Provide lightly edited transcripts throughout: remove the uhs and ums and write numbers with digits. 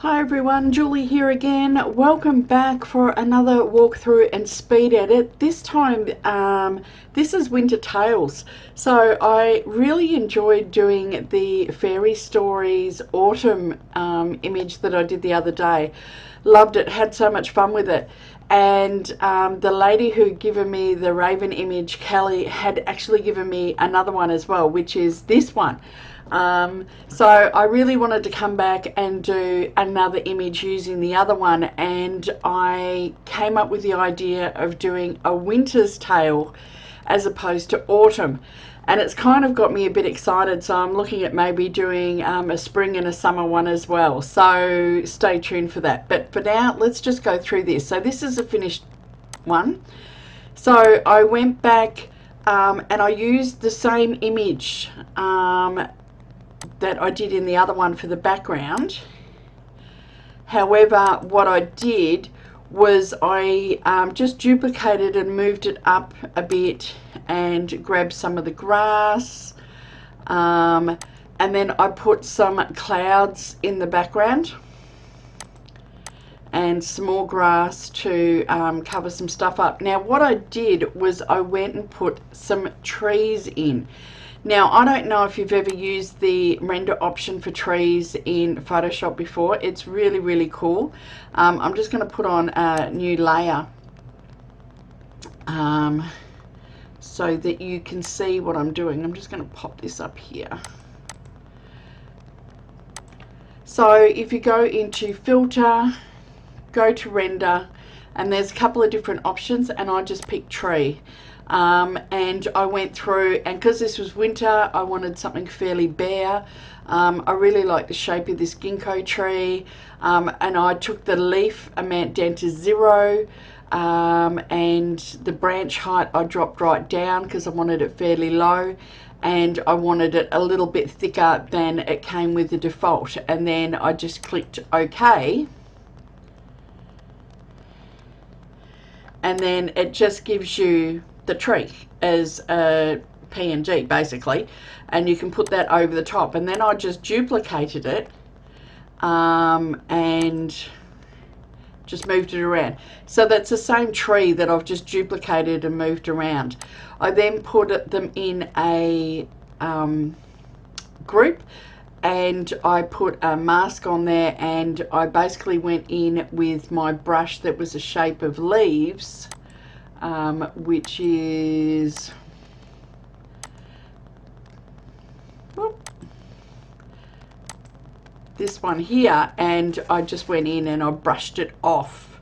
Hi everyone, Julie here again. Welcome back for another walkthrough and speed edit. This time, this is Winter Tales. So I really enjoyed doing the Fairy Stories Autumn image that I did the other day. Loved it, had so much fun with it. And the lady who given me the Raven image, Kelly, had actually given me another one as well, which is this one. So I really wanted to come back and do another image using the other one, and I came up with the idea of doing a winter's tale as opposed to autumn, and it's kind of got me a bit excited, so I'm looking at maybe doing a spring and a summer one as well, so stay tuned for that. But for now, let's just go through this. So this is a finished one. So I went back and I used the same image that I did in the other one for the background. However, what I did was I just duplicated and moved it up a bit and grabbed some of the grass, and then I put some clouds in the background and some more grass to cover some stuff up. Now what I did was I went and put some trees in. Now, I don't know if you've ever used the render option for trees in Photoshop before. It's really, really cool. I'm just going to put on a new layer so that you can see what I'm doing. I'm just going to pop this up here. So if you go into Filter, go to Render, and there's a couple of different options, and I just picked Tree. And I went through, and because this was winter, I wanted something fairly bare. I really like the shape of this ginkgo tree, and I took the leaf amount down to 0, and the branch height I dropped right down because I wanted it fairly low, and I wanted it a little bit thicker than it came with the default. And then I just clicked OK, and then it just gives you the tree as a PNG basically, and you can put that over the top. And then I just duplicated it and just moved it around. So that's the same tree that I've just duplicated and moved around. I then put them in a group, and I put a mask on there, and I basically went in with my brush that was a shape of leaves, which is this one here, and I just went in and I brushed it off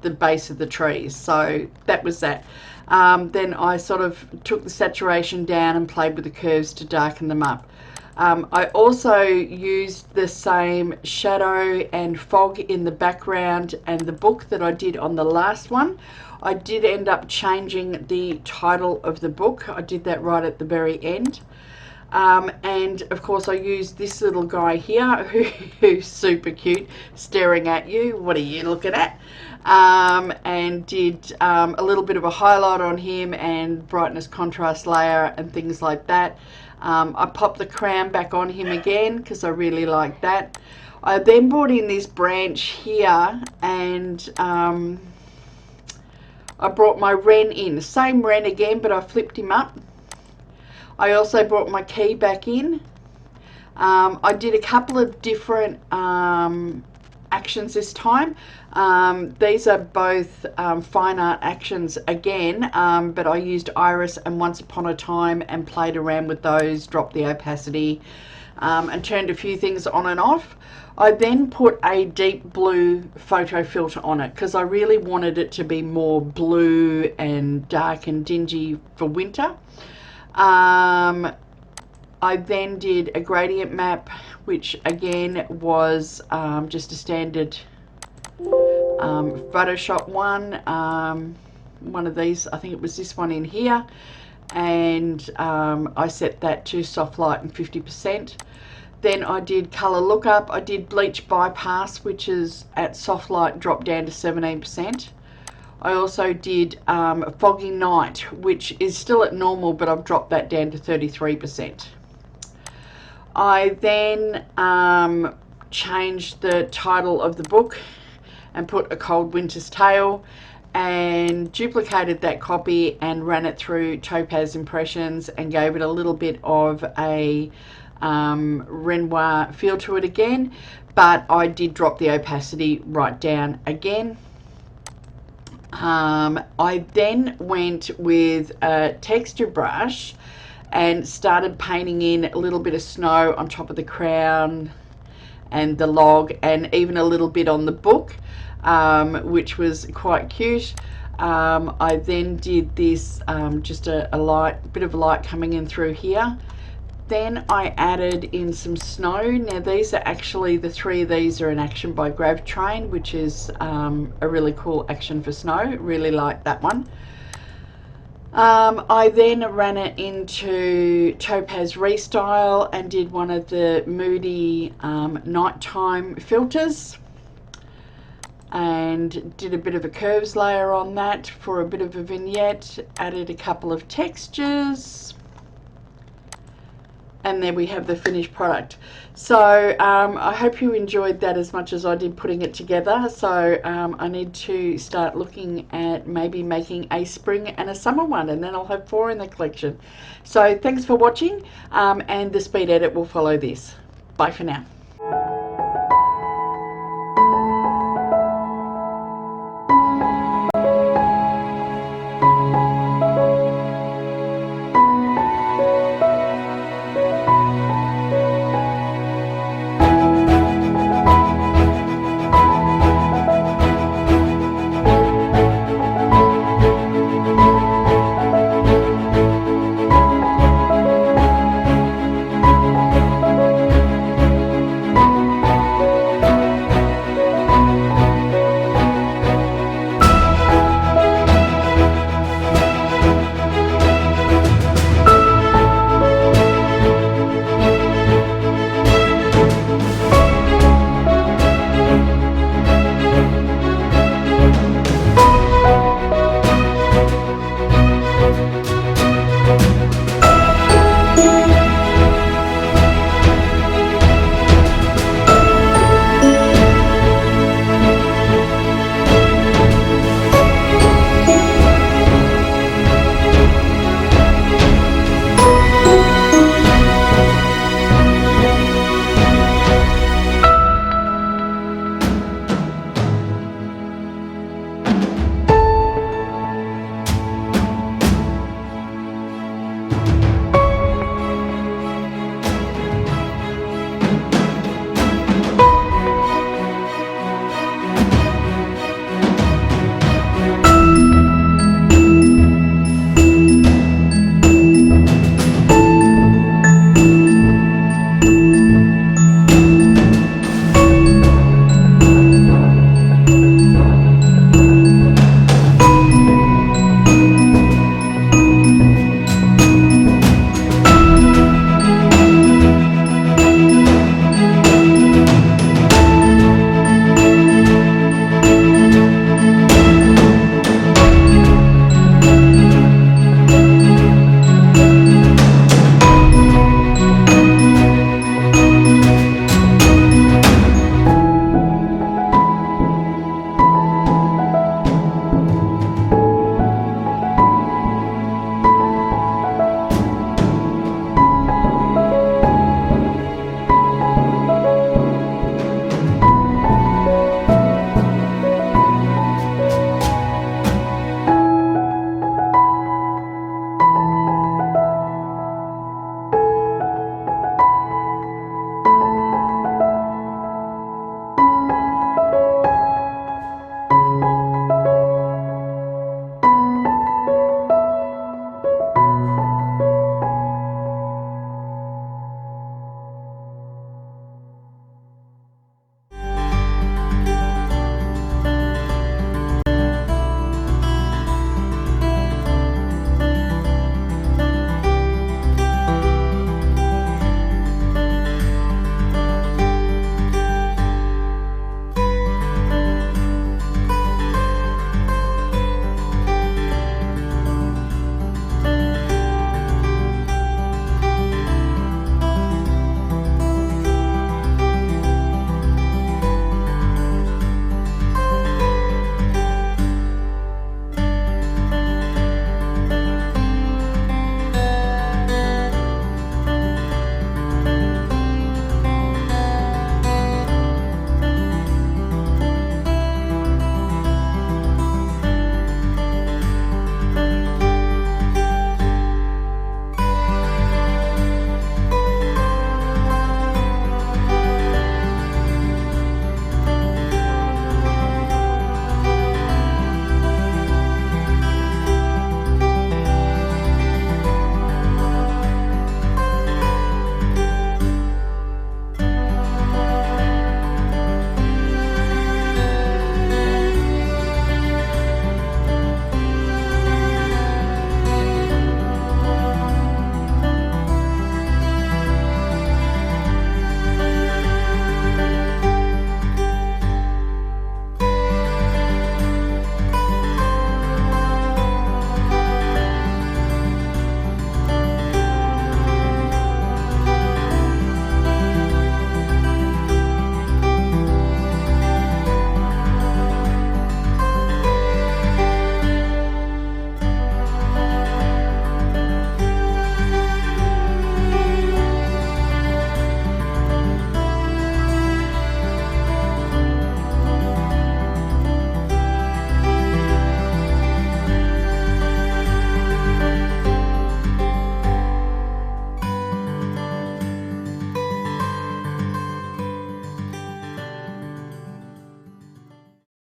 the base of the trees. So that was that. Then I sort of took the saturation down and played with the curves to darken them up. I also used the same shadow and fog in the background and the book that I did on the last one. I did end up changing the title of the book. I did that right at the very end. And of course I used this little guy here who's super cute, staring at you. What are you looking at? And did a little bit of a highlight on him and brightness contrast layer and things like that. I popped the crown back on him again because I really like that. I then brought in this branch here, and I brought my wren in. Same wren again, but I flipped him up. I also brought my key back in. I did a couple of different actions this time. These are both fine art actions again, but I used Iris and Once Upon a Time and played around with those, dropped the opacity, and turned a few things on and off. I then put a deep blue photo filter on it because I really wanted it to be more blue and dark and dingy for winter. I then did a gradient map, which again was just a standard Photoshop one of these. I think it was this one in here, and I set that to soft light and 50%. Then I did color lookup. I did bleach bypass, which is at soft light dropped down to 17%. I also did foggy night, which is still at normal, but I've dropped that down to 33%. I then changed the title of the book and put A Cold Winter's Tale, and duplicated that copy and ran it through Topaz Impressions and gave it a little bit of a Renoir feel to it again, but I did drop the opacity right down again. I then went with a texture brush and started painting in a little bit of snow on top of the crown and the log, and even a little bit on the book, which was quite cute. I then did this, just a bit of light coming in through here. Then I added in some snow. Now these are actually, the three of these are an action by Gravtrain, which is a really cool action for snow. Really like that one. I then ran it into Topaz Restyle and did one of the moody nighttime filters, and did a bit of a curves layer on that for a bit of a vignette. Added a couple of textures, and there we have the finished product. So I hope you enjoyed that as much as I did putting it together. So I need to start looking at maybe making a spring and a summer one, and then I'll have 4 in the collection. So thanks for watching, and the speed edit will follow this. Bye for now.